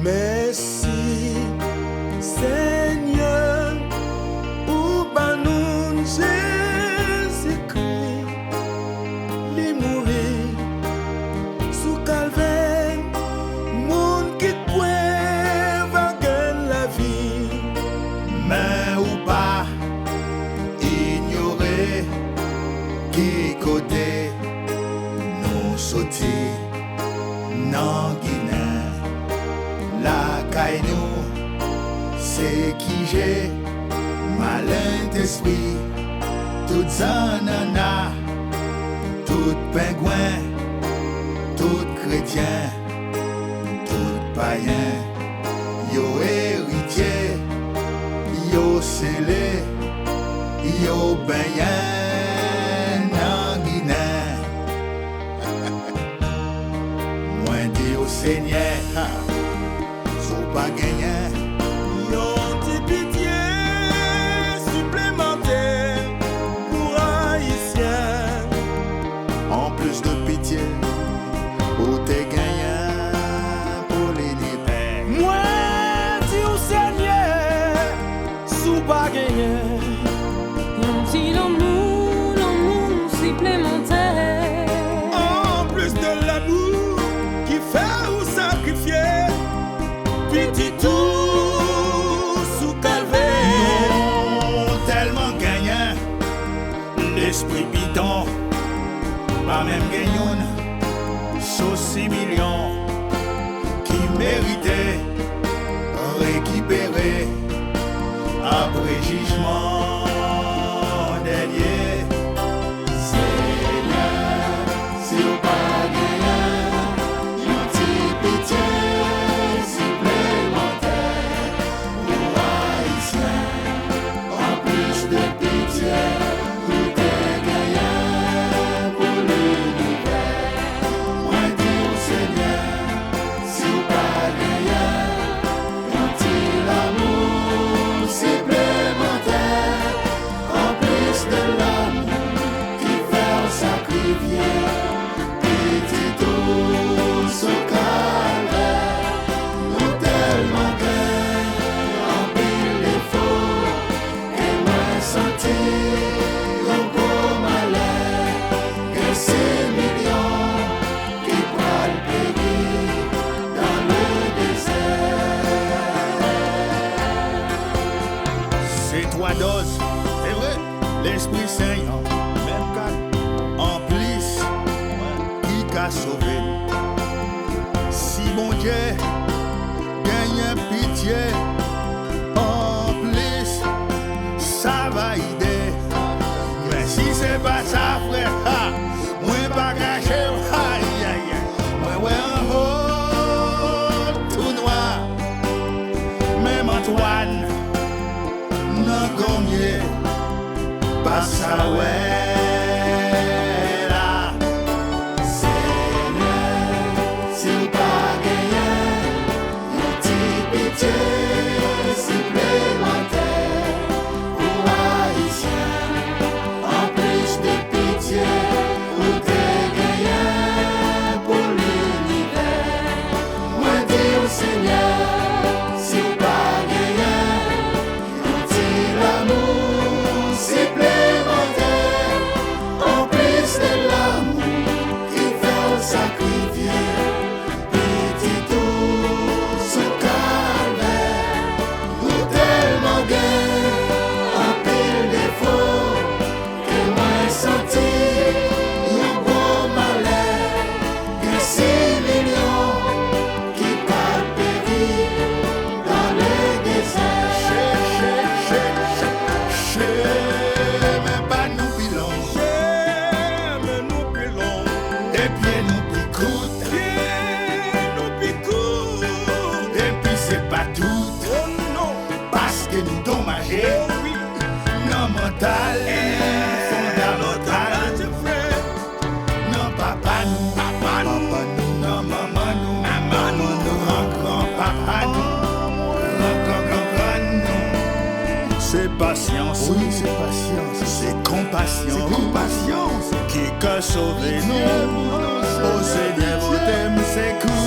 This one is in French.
Merci, Seigneur, pour nous Jésus-Christ, lui mourir sous calvaire, monde qui croit va gagner la vie. Mais ou pas ignorer qui côté nous sauter dans Guinée. La caille nous, c'est qui j'ai malin d'esprit, tout zanana, tout pingouin, tout chrétien, tout païen, yo héritier, yo scellé, yo bayen dans Guinée. Moi dis au Seigneur, sous pas gagné. Yon petit pitié supplémentaire pour Haïtiens. En plus de pitié, où t'es gagnant pour les nipères. Moi, dis au Seigneur, sous pas gagné. Yon petit l'amour supplémentaire. En plus de l'amour qui fait ou sacrifier, petit tout sous calvaire. Non, tellement gagnant, l'esprit bidon, pas même gagnant, sur 6 millions, qui méritait récupérer après jugement dernier. Seigneur, si vous pas gagnant, une petite pitié supplémentaire pour Haïtiens. En plus de pitié, tout est gagnant pour l'univers. Moi dis au Seigneur, si vous pas gagnant, un petit l'amour supplémentaire. En plus de l'amour qui fait sacrifier, petit tout au calvaire. Nous tellement gain, en pile défaut, et moi senti un beau malheur, que ces millions qui prennent périr dans le désert. C'est 3 doses, c'est vrai, l'Esprit Saint, même cas, en plus, qui qu'a sauvé. Si mon Dieu gagne pitié, en plus, ça va aider. Mais si c'est pas ça, frère, moi pas caché, aïe aïe aïe, moi ouais en haut, tout noir, même Antoine, non combien, pas ça ouais. Là. Seigneur, si vous pas gagnant, une petite pitié supplémentaire pour Haïtiens. En plus de pitié, vous t'es gagnant pour l'univers. Moi dis au Seigneur, si vous pas gagnant, un petit l'amour supplémentaire. En plus de l'amour qui fait sacrifier, petit tout sous calvaire. Nous tellement gain, en pile défaut, que moi senti un gros malheur, que 6 millions qui partent périr dans le désert. Mais pas nous pilons, J'aime nous pilons, et puis nous picoute, bien nous picoute. et puis c'est pas tout, Oh non, parce que nous dommageons. oh oui, Non mental, fondamental. je fais. Non papa nous, non maman nous, grand papa nous, grand nous. C'est patience, oui c'est patience, c'est compassion, qui que sauver nous. Au Seigneur, vous t'aimez, c'est cool.